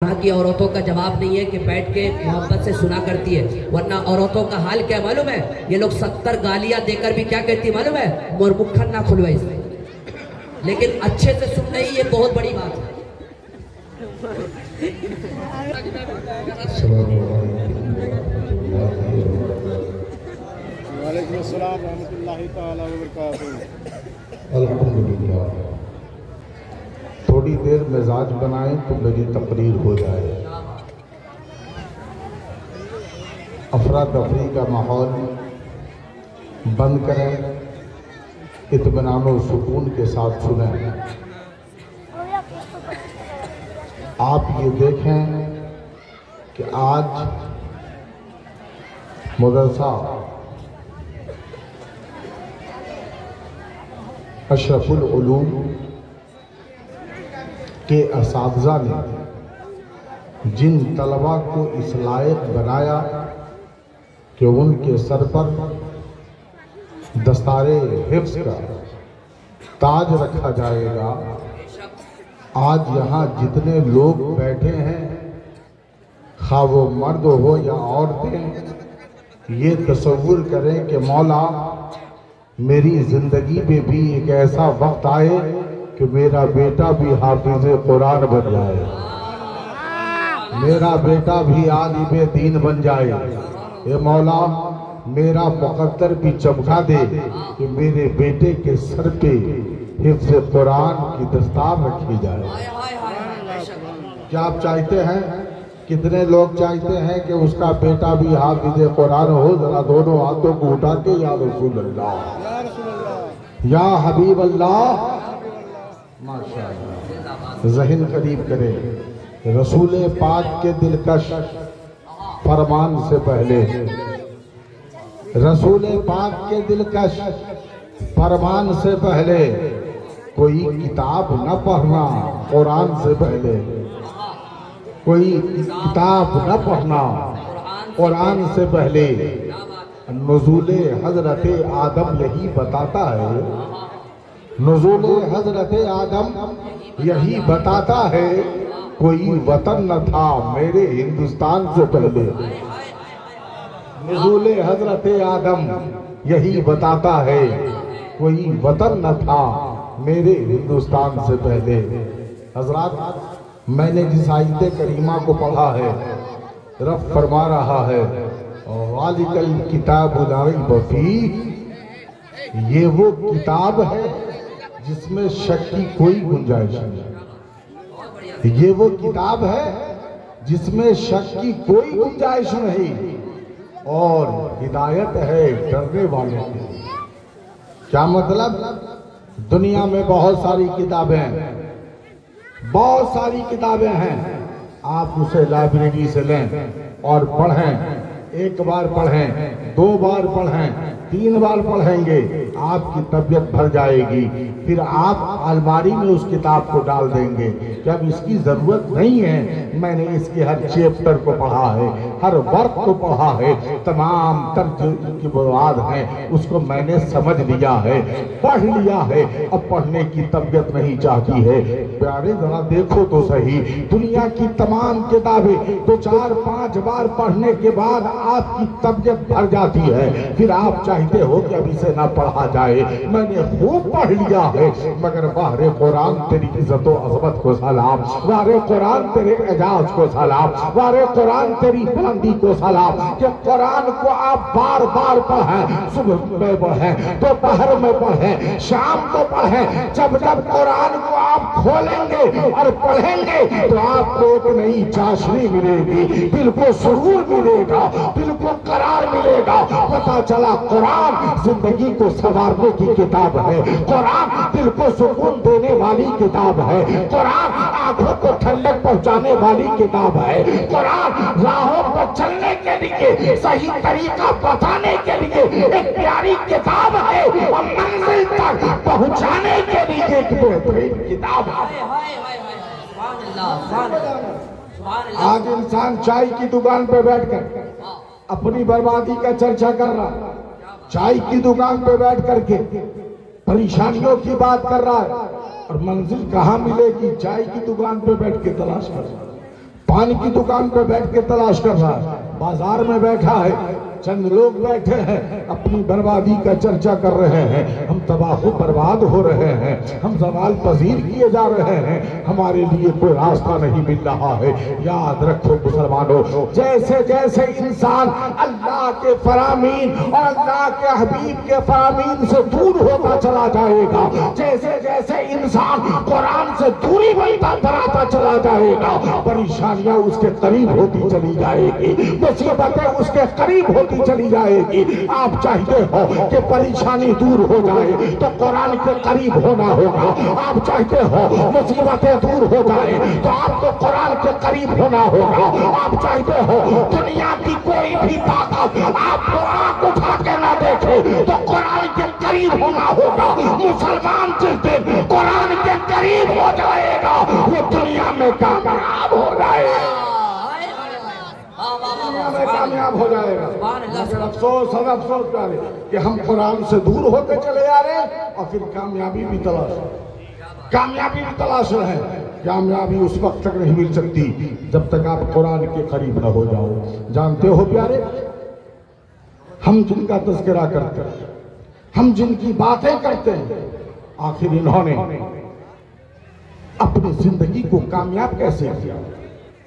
यहाँ की औरतों का जवाब नहीं है कि बैठ के मोहब्बत से सुना करती है, वरना औरतों का हाल क्या मालूम है? ये लोग 70 गालियां देकर भी क्या कहती मालूम है? मोर मुखन ना खुलवाई से, लेकिन अच्छे से सुन रही, ये बहुत बड़ी बात है। वालेकुम अस्सलाम रहमतुल्लाहि तआला व बरकातहू। अल्हम्दुलिल्लाह। थोड़ी देर मिजाज बनाएं तो मेरी तकरीर हो जाए। अफरा तफरी का माहौल बंद करें, इत्मीनान और सुकून के साथ सुनें। आप ये देखें कि आज मदरसा अशरफुल उलूम के असातिज़ा ने जिन तलबा को इस लायक बनाया कि उनके सर पर दस्तारे हिफ्ज़ का ताज रखा जाएगा, आज यहाँ जितने लोग बैठे हैं, खा वो मर्द हो या औरतें, ये तसव्वुर करें कि मौला मेरी ज़िंदगी में भी एक ऐसा वक्त आए कि मेरा बेटा भी हाफिज़ कुरान बन जाए, मेरा बेटा भी आलिम दीन बन जाए। ये मौला मेरा मुक़द्दर भी चमका दे कि मेरे बेटे के सर पे हिफ्ज़ कुरान की दस्तार रखी जाए। क्या आप चाहते हैं? कितने लोग चाहते हैं कि उसका बेटा भी हाफिज़ कुरान हो? जरा दोनों हाथों को उठा के या रसूल अल्लाह, या हबीब अल्लाह, माशाअल्लाह। ज़हन करीब करें। रसूल पाक के दिलकश फरमान से पहले, रसूल पाक के दिलकश फरमान से पहले कोई किताब न पढ़ना, कुरान से पहले कोई किताब न पढ़ना, कुरान से पहले। नुज़ूले हज़रत आदम यही बताता है, नुज़ूले हज़रत आदम यही बताता है, कोई वतन न था मेरे हिंदुस्तान से पहले। नुज़ूले हज़रत आदम यही बताता है, कोई वतन न था मेरे हिंदुस्तान से पहले। हज़रात, मैंने जिस आयत करीमा को पढ़ा है, रब फरमा रहा है वालिकल किताबु ला रैब फीह, ये वो किताब है जिसमें शक की कोई गुंजाइश नहीं। ये वो किताब है जिसमें शक की कोई गुंजाइश नहीं, और हिदायत है डरने वालों के लिए। क्या मतलब? दुनिया में बहुत सारी किताबें, बहुत सारी किताबें हैं, आप उसे लाइब्रेरी से लें और पढ़ें। एक बार पढ़ें, 2 बार पढ़ें, 3 बार पढ़ेंगे, आपकी तबीयत भर जाएगी। फिर आप अलमारी में उस किताब को डाल देंगे कि अब इसकी ज़रूरत नहीं है। मैंने इसके हर चैप्टर को पढ़ा है, हर वर्क को पढ़ा है, तमाम तर्ज की बुनियाद है उसको मैंने समझ लिया है, पढ़ लिया है, अब पढ़ने की तबीयत नहीं चाहती है। प्यारे जरा देखो तो सही, दुनिया की तमाम किताबें 2, 4, 5 बार पढ़ने के बाद आपकी तबीयत भर जाती है, फिर आप चाहते हो कि अब इसे ना पढ़ा जाए। मैंने खूब पढ़ लिया है, मगर वारे कुरान तेरी इज्जत व अज़मत को सलाम, वारे कुरान तेरे एजाज को सलाम, वारे कुरान तेरी बुलंदी को सलाम, कि कुरान को आप बार बार पढ़ें, सुबह में पढ़ें, दोपहर में पढ़ें, शाम को पढ़ें। जब जब कुरान को आप खोलेंगे और पढ़ेंगे तो आपको एक नई चाशनी मिलेगी, दिल को सुरूर मिलेगा, दिल को करार मिलेगा। पता चला कुरान जिंदगी को संवारने की किताब है, कुरान दिल को सुकून देने वाली किताब है, कुरान आंखों को ठंडक पहुंचाने वाली किताब है, कुरान राहों पर चलने के लिए सही तरीका बताने के लिए एक प्यारी किताब है, और मंजिल तक पहुंचाने के लिए एक बेहतरीन किताब है। आज इंसान चाय की दुकान पर बैठकर अपनी बर्बादी का चर्चा कर रहा, चाय की दुकान पर बैठ करके परेशानियों की बात कर रहा है, और मंजिल कहाँ मिलेगी? चाय की दुकान पे बैठ के तलाश कर। पान की दुकान पे बैठ के तलाश कर रहा है, बाजार में बैठा है, चंद लोग बैठे हैं अपनी बर्बादी का चर्चा कर रहे हैं, हम तबाह बर्बाद हो रहे हैं, हम ज़वाल पजीर किए जा रहे हैं, हमारे लिए कोई रास्ता नहीं मिल रहा है। याद रखो मुसलमानों, जैसे जैसे इंसान अल्लाह के फरामीन और अल्लाह के हबीब के फरामीन से दूर होता चला जाएगा, जैसे जैसे इंसान कुरान से दूरी बनाता चला जाएगा, परेशानियां उसके करीब होती चली जाएगी, मुसीबतें उसके करीब होती चली जाएगी। आप चाहते हो कि परेशानी दूर हो जाए तो कुरान के करीब होना होगा, आप चाहते हो मुसीबतें दूर हो जाए तो आपको कुरान के करीब होना होगा, आप चाहते हो दुनिया की कोई भी ताकत आपको आंख उठा के ना देखे तो कुरान के करीब होना होगा। मुसलमान जिस दिन कुरान के करीब हो जाएगा वो दुनिया में कामयाब हो जाएगा, कामयाब हो जाएगा। मगर अफसोस प्यारे कि हम कुरान से दूर होते चले जा रहे हैं और फिर कामयाबी भी तलाश रहे हैं। कामयाबी उस वक्त तक नहीं मिल सकती जब तक आप कुरान के करीब न हो जाओ। जानते हो प्यारे, हम जिनका तज़किरा करते हैं, हम जिनकी बातें करते हैं, आखिर इन्होंने अपनी जिंदगी को कामयाब कैसे किया।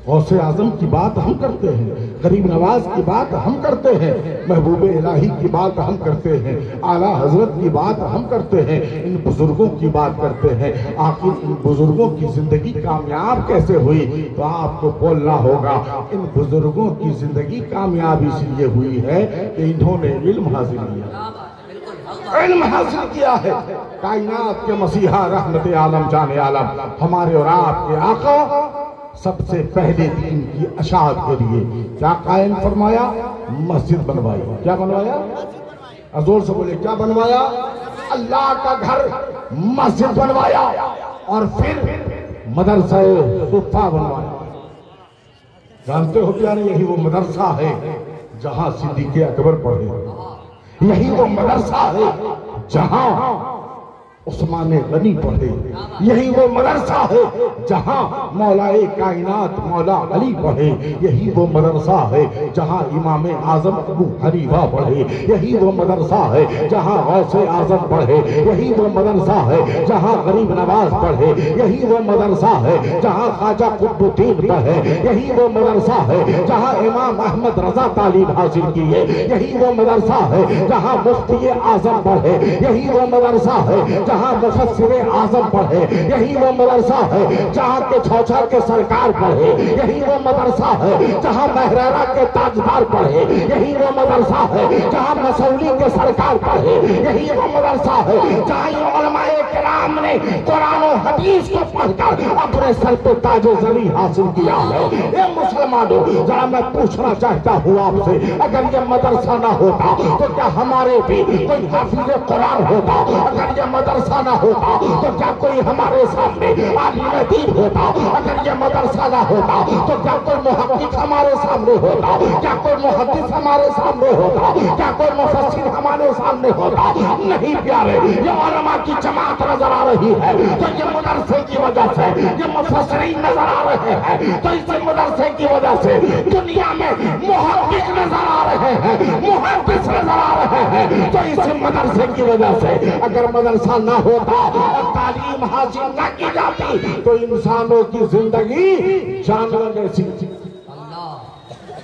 गौसे आजम की बात हम करते हैं, गरीब नवाज की बात हम करते हैं, महबूब इलाही की बात हम करते हैं, आला हजरत की बात हम करते हैं, इन बुजुर्गों की बात करते हैं। आखिर इन बुजुर्गों की जिंदगी कामयाब कैसे हुई तो आपको बोलना होगा। इन बुजुर्गों की जिंदगी कामयाब इसलिए हुई है कि इन्होंने इल्म हासिल किया, इल्म हासिल किया है। कायनात के मसीहा रहमत आलम जाने आलम हमारे और आपके आका सबसे पहले दीन की अशात के लिए क्या कायम फरमाया, मस्जिद बनवाई। क्या बनवाया, जोर से बोले, क्या बनवाया, अल्लाह का घर मस्जिद बनवाया और फिर मदरसा सुफ़ा बनवाया। जानते हो प्यारे, यही वो मदरसा है जहां सिद्दीक़ अकबर पढ़े, यही वो मदरसा है जहां उस्मान गनी पढ़े, यही वो मदरसा है जहां मौलाए कायनात मौला अली पढ़े, यही वो मदरसा है जहां इमाम आजम अबू हनीफा पढ़े, यही वो मदरसा है जहां गौसे आजम पढ़े, यही वो मदरसा है जहां गरीब नवाज पढ़े, यही वो मदरसा है जहां ख्वाजा कुतुबुद्दीन पढ़े, यही वो मदरसा है जहां इमाम अहमद रजा तालीम हासिल किए, यही वो मदरसा है जहां मुफ्ती आजम पढ़े, यही वो मदरसा है जहां मुफस्सिर आजम पढ़े, यही वो मदरसा है जहां के छौछा के सरकार पढ़े, यही वो मदरसा है जहां महरारा के ताजदार पढ़े, यही वो मदरसा है जहां मसौली के सरकार पढ़े, यही वो मदरसा है जहां उलमाए किराम ने कुरान और हदीस को पढ़कर अपने सर पे ताजे ज़री हासिल किया है। ये मुसलमानों, जरा मैं पूछना चाहता हूँ आपसे, अगर ये मदरसा ना होता तो क्या हमारे भी कोई हाफिज कुरान होता? अगर ये मदरसा ना होता तो क्या कोई हमारे सामने आलिम दीन होता? अगर ये मदरसा ना होता तो क्या कोई मुहद्दिस हमारे सामने होता? क्या कोई मुहद्दिस हमारे सामने होता? क्या कोई मुफस्सिर हमारे सामने होता? नहीं प्यारे, ये उलमा की जमात नजर आ रही है तो ये मदरसे की वजह से, ये मुफस्सिरीन नजर आ रहे हैं तो इस मदरसे की वजह से दुनिया में मुहद्दिस नजर आ रहे हैं, मुहद्दिस नजर आ रहे हैं तो इस मदरसे की वजह से। अगर मदरसा ना होता और तालीम हासिल न की जाती तो इंसानों की जिंदगी जानवर जैसी,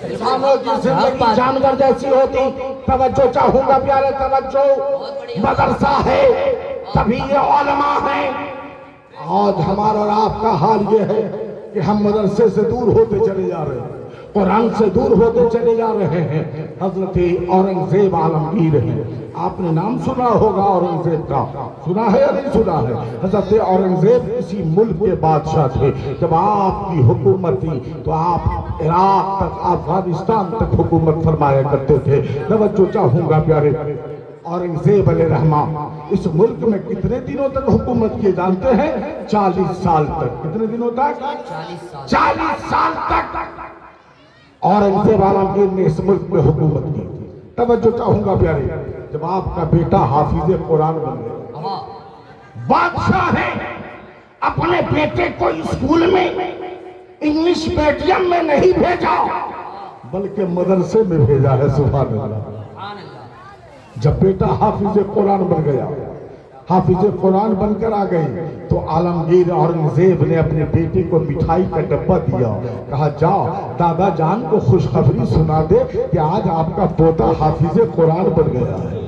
इंसानों की जिंदगी जानवर जैसी होती। तवज्जो चाहूंगा प्यारे, तवज्जो, मदरसा है तभी ये उलमा है। आज हमारा और आपका हाल ये है कि हम मदरसे से दूर होते चले जा रहे हैं, कुरान से दूर होते चले जा रहे हैं। हजरत औरंगजेब आलमगीर हैं, आपने नाम सुना होगा औरंगजेब का, सुना है या नहीं सुना है? हजरत औरंगजेब किसी मुल्क के बादशाह थे। जब आपकी हुकूमत थी तो आप इराक तक, अफगानिस्तान तक हुकूमत फरमाया करते थे। तवज्जो चाहूंगा प्यारे, औरंगजेब अलैहिर्रहमा इस मुल्क में कितने दिनों तक हुकूमत किए जानते हैं? 40 साल तक। कितने दिनों तक? 40 साल तक औरंगजेब आलमगीर ने इस मुल्क में हुकूमत की। तवज्जो चाहूंगा प्यारे, जब आपका बेटा हाफिज कुरान बन गया, बादशाह है, अपने बेटे को स्कूल में इंग्लिश मीडियम में नहीं भेजा, बल्कि मदरसे में भेजा है। सुभान अल्लाह। जब बेटा हाफिज कुरान बन गया, हाफिज कुरान बनकर आ गई, तो आलमगीर औरंगजेब ने अपने बेटे को मिठाई का डब्बा दिया, कहा जाओ दादा जान को खुशखबरी सुना दे कि आज आपका पोता हाफिज कुरान बन गया है।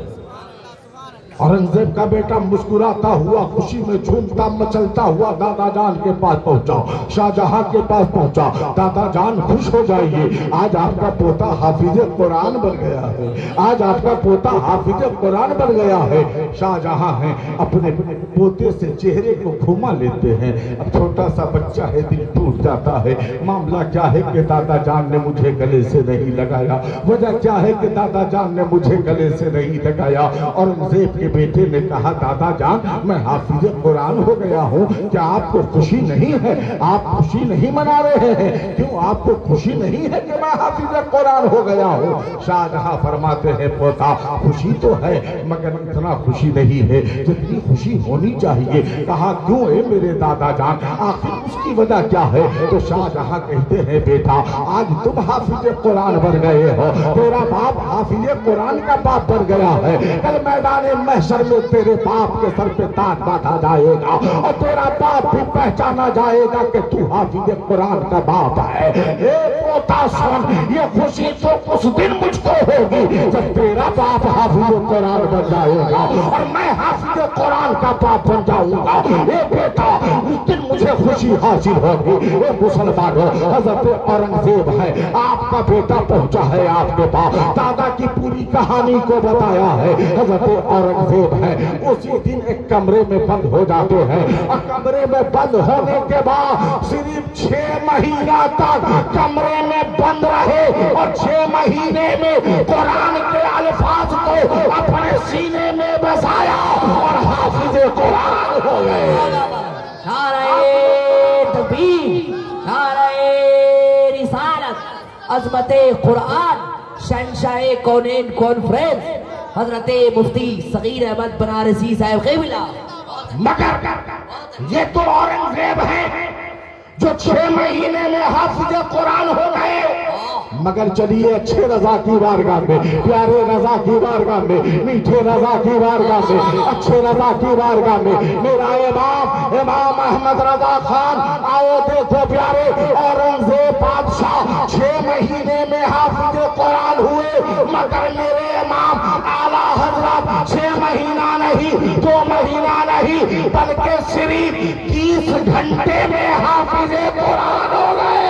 औरंगजेब का बेटा मुस्कुराता हुआ, खुशी में झूमता मचलता हुआ दादा जान के पास पहुंचा, शाहजहां के पास पहुंचा। दादा जान खुश हो जाइए, आज आपका पोता हाफिज कुरान बन गया है, आज आपका पोता हाफिज कुरान बन गया है। शाहजहां है, अपने पोते से चेहरे को घुमा लेते हैं। अब छोटा सा बच्चा है, दिल टूट जाता है। मामला क्या है कि दादा जान ने मुझे गले से नहीं लगाया, वजह क्या है कि दादा जान ने मुझे गले से नहीं लगाया। औरंगजेब के बेटे ने कहा दादा जान मैं हाफिज कुरान हो गया हूँ, क्या आपको खुशी नहीं है? आप खुशी नहीं मना रहे हैं? क्यों आपको खुशी नहीं है कि मैं हाफिज कुरान हो गया हूँ? शाहजहां फरमाते हैं पोता खुशी तो है, मगर इतना खुशी नहीं है जितनी खुशी होनी चाहिए। कहा क्यों है मेरे दादा जान, आखिर उसकी वजह क्या है? तो शाहजहां कहते हैं बेटा आज तुम हाफिज कुरान बन गए हो, तेरा बाप हाफिज कुरान का बाप बन गया है। कल मैदान महशर में तेरे बाप के सर पे ताज बांधा जाएगा और तेरा बाप भी पहचाना जाएगा कि तू हाफिज कुरान का बाप है। ए पोता सुन, ये खुशी तो उस दिन मुझको होगी जब तेरा बाप हाफिज कुरान बन जाएगा और मैं हाफिज कुरान का बाप बन जाऊंगा। ए बेटा उस दिन मुझे खुशी हासिल होगी। ए मुसलमानों, हजरत औरंगजेब है, आपका बेटा पहुंचा है आपके पास, दादा की पूरी कहानी को बताया है। हजरत औरंगजेब है उसी दिन एक कमरे में बंद हो जाते हैं और कमरे में बंद होने के बाद सिर्फ 6 महीना तक कमरे में बंद रहे और 6 महीने में कुरान के अल्फाज को अपने सीने में बसाया और हाफिज कुरान हो गए। अज़मते कुरान, शहंशाहे कौनैन कॉन्फ्रेंस हजरत मुफ्ती सगीर अहमद बनारसी साहब क़िबला। मगर ये तो औरंगजेब है जो 6 महीने में हाफिज कुरान हो गए। मगर चलिए अच्छे रजा की बारगाह में, प्यारे रजा की बारगाह में, मीठे रजा की बारगाह में, अच्छे रजा की बारगाह में मेरा इमाम अहमद रजा खान आओ देखो प्यारे, औरंगजेब बादशाह 6 महीने में हाफिज कुरान हुए, मगर मेरे इमाम आला हजरत 6 महीना नहीं, 2 महीना नहीं, बल्कि सिर्फ 30 घंटे में हाफिज कुरान हो गए।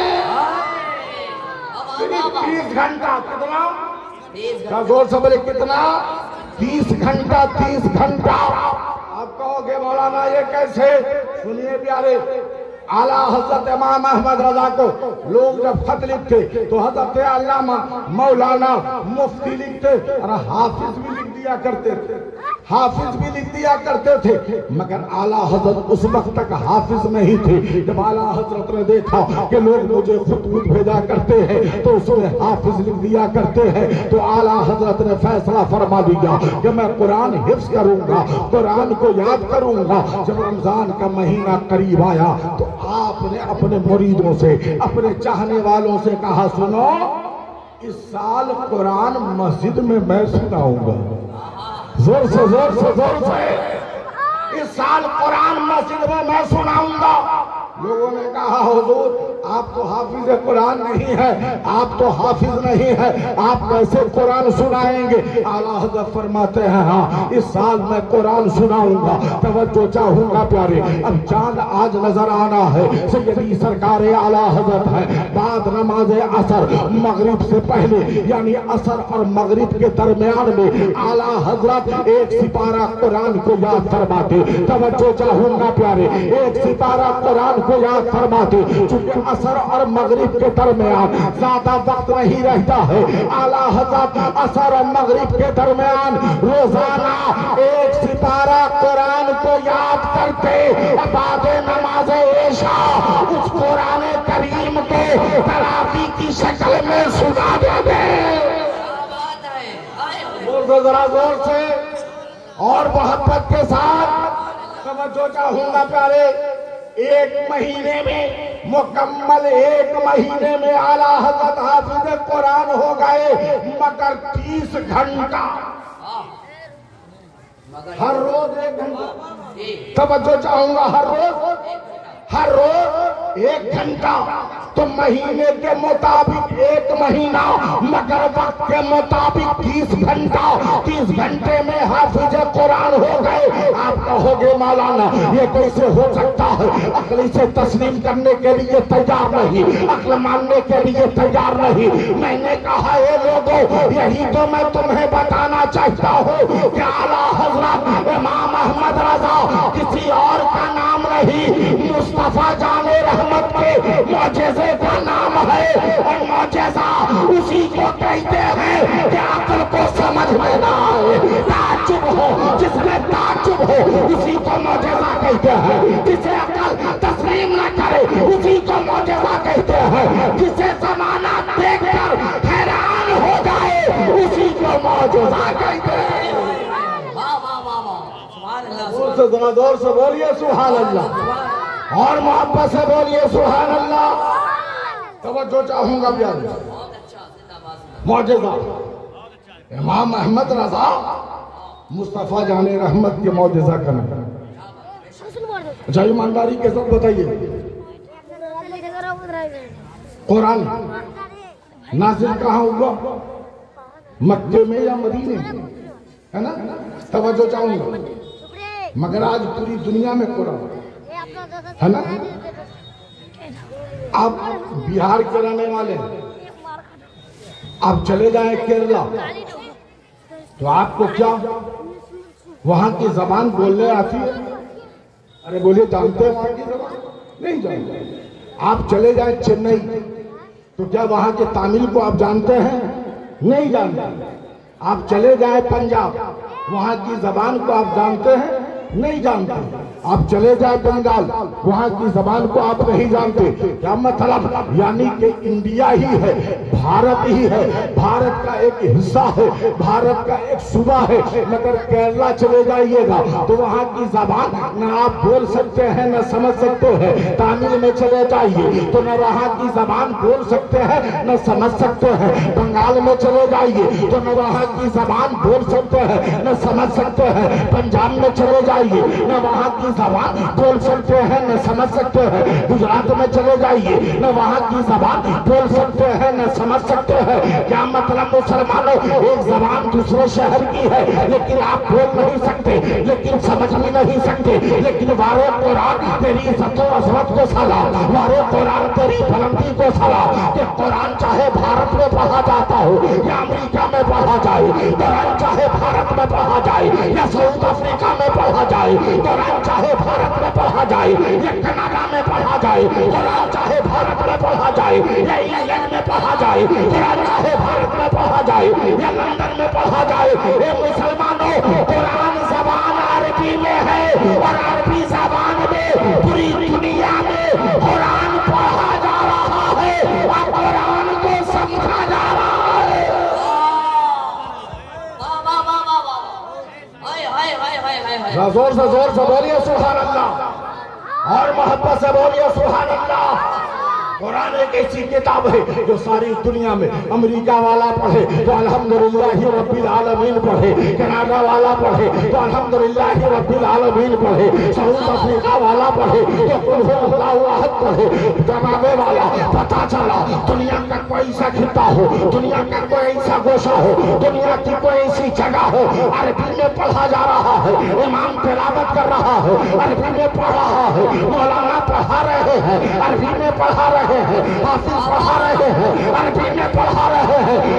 30 घंटा, कितना जोर से बोले कितना? 30 घंटा, 30 घंटा। आप कहोगे मौलाना ये कैसे? सुनिए प्यारे, आला हजरत इमाम अहमद रजा को लोग जब खत लिखते तो हजरत अल्लामा मौलाना मुफ्ती लिखते और हाफिज भी लिख दिया करते थे, हाफिज भी लिख दिया करते थे। मगर आला हजरत उस वक्त तक हाफिज नहीं थे। जब आला हजरत ने देखा कि लोग मुझे खुतूत भेजा करते हैं तो उसमें हाफिज लिख दिया करते हैं, तो आला हजरत ने फैसला फरमा दिया कि मैं कुरान हिफ्ज करूंगा, कुरान को याद करूंगा। जब रमजान का महीना करीब आया तो आपने अपने मुरीदों से, अपने चाहने वालों से कहा सुनो इस साल कुरान मस्जिद में मैं सुनाऊंगा। जोर से जोर से जोर से, इस साल कुरान मस्जिद में मैं सुनाऊंगा। लोगों ने कहा हुजूर आप तो हाफिज कुरान नहीं है, आप तो हाफिज नहीं है, आप कैसे कुरान सुनाएंगे? आला हज़रत फरमाते हैं हाँ इस साल मैं कुरान सुनाऊंगा। तवज्जो चाहूंगा प्यारे, अब चांद आज नजर आना है। सैयदी सरकार आला हज़रत है, बाद नमाज असर मगरिब से पहले यानी असर और मगरिब के दरमियान में आला हज़रत एक सिपारा कुरान को याद फरमाते। तवज्जो चाहूंगा प्यारे, एक सिपारा कुरान को याद फरमाते। चूंकि असर और मगरिब के दरमियान ज्यादा वक्त नहीं रहता है, आला हज़रत असर और मगरिब के दरमियान रोजाना एक सिपारा कुरान को याद करते। बाद नमाज इशा उस कुरान करीम के तरावी की शक्ल में सुना देते। जरा जोर से और मोहब्बत के साथ तवज्जो चाहूंगा प्यारे। एक महीने में, मुकम्मल एक महीने में आला हजरत हाफिज कुरान हो गए, मगर 30 घंटा हर रोज 1 घंटा। तवज्जो चाहूंगा, हर रोज 1 घंटा। तो महीने के मुताबिक 1 महीना, मगर वक्त के मुताबिक 30 घंटा। 30 घंटे में हाफिज कुरान हो गए। आप कहोगे मौलाना ये कैसे हो सकता है? अक्ल इसे तस्लीम करने के लिए तैयार नहीं, अक्ल मानने के लिए तैयार नहीं। मैंने कहा ये लोगों, यही तो मैं तुम्हें बताना चाहता हूँ कि आला हजरत इमाम अहमद रजा किसी और का नाम नहीं, मुस्तफा जाने रहमत के मौजज़े का नाम है। और मौजज़ा उसी को कहते हैं कि अक्ल को समझ में ना आए, ताज्जुब हो, जिसमें ताज्जुब हो उसी को मौजज़ा कहते हैं। जिसे अक्ल तस्लीम न करे उसी को मौजज़ा कहते हैं। जिसे ज़माना देखकर हैरान हो जाए उसी को मौजज़ा कहते हैं। जोर से बोलिए सुभान अल्लाह, और मोहब्बत से बोलिए सुभान अल्लाह। तवज्जो चाहूंगा प्यारे, मौजज़ा इमाम अहमद रजा मुस्तफा जाने रहमत के मौजज़ा करना। अच्छा ईमानदारी के साथ बताइए, कुरान नाज़िल कहाँ हुआ? मक्के में या मदीने में? है ना? तवज्जो चाहूंगा, मगर आज पूरी दुनिया में कुरान है ना। आप बिहार के रहने वाले हैं, आप चले जाएं केरला तो आपको क्या वहां की जबान बोलने आती है? अरे बोलिए, जानते हैं वहां की जबान? नहीं जानते। आप चले जाएं चेन्नई तो क्या वहां के तमिल को आप जानते हैं? नहीं जानते। आप चले जाएं पंजाब, वहां की जबान को आप जानते हैं? नहीं जानते। आप चले जाए बंगाल, वहां की जबान को आप नहीं जानते। क्या मतलब? यानी कि इंडिया ही है, भारत ही है, भारत का एक हिस्सा है, भारत का एक सूबा है। मगर केरला चले जाइएगा तो वहां की जबान न आप बोल सकते हैं न समझ सकते हैं। तमिल में चले जाइए तो न वहां की जबान बोल सकते हैं न समझ सकते हैं। बंगाल में चले जाइए तो न वहां की जबान बोल सकते हैं न समझ सकते हैं। पंजाब में चले जाइए न वहां की जबान बोल सकते हैं न समझ सकते हैं। गुजरात में चले जाइए न वहां की जबान बोल सकते हैं न समझ सकते हैं। क्या मतलब? मुसलमानों, एक जबान दूसरे शहर की है लेकिन आप बोल नहीं सकते, लेकिन समझ भी नहीं सकते। लेकिन वारे कुरान तेरी इज्जत अजमत को सला, वारे कुरान तेरी बुलंदी को सला। कि कुरान चाहे भारत में पढ़ा जाता हो या अमेरिका में पढ़ा जाए, कुरान चाहे भारत में पढ़ा जाए या साउथ अफ्रीका में पढ़ा जाए, कुरान चाहे भारत में पढ़ा जाए या कनाडा में पढ़ा जाए, कुरान चाहे भारत में पढ़ा जाए या इंग्लैंड में पढ़ा जाए, कुरान चाहे भारत में पढ़ा जाए या लंदन में पढ़ा जाए। ये मुसलमानों, कुरान जबान अरबी में है और अरबी जबान में पूरी दुनिया में कुरान पढ़ा जा रहा है और कुरान को समझा जा रहा है। जोर से बोलिए सुभान अल्लाह, और मोहब्बत से बोलिए सुभान अल्लाह। कुरान एक ऐसी किताब है जो सारी दुनिया में, अमेरिका वाला पढ़े तो अल्हम्दुलिल्लाह रब्बिल आलमीन पढ़े, कनाडा वाला पढ़े तो अल्हम्दुलिल्लाह रब्बिल आलमीन पढ़े, साउथ अफ्रीका वाला पढ़े तो कुल हुवल्लाहु अहद पढ़े। जमावे वाला पता चला दुनिया का कोई सा खिता हो, दुनिया का कोई ऐसा गोशा हो, दुनिया की कोई ऐसी जगह हो, अरबी में पढ़ा जा रहा है, इमाम तिलावत कर रहा है, अरबी में पढ़ रहा है, मौलाना पढ़ा रहे हैं, अरबी में पढ़ा रहे हैं, हाफिज पढ़ा रहे हैं, अरबी में पढ़ा रहे हैं,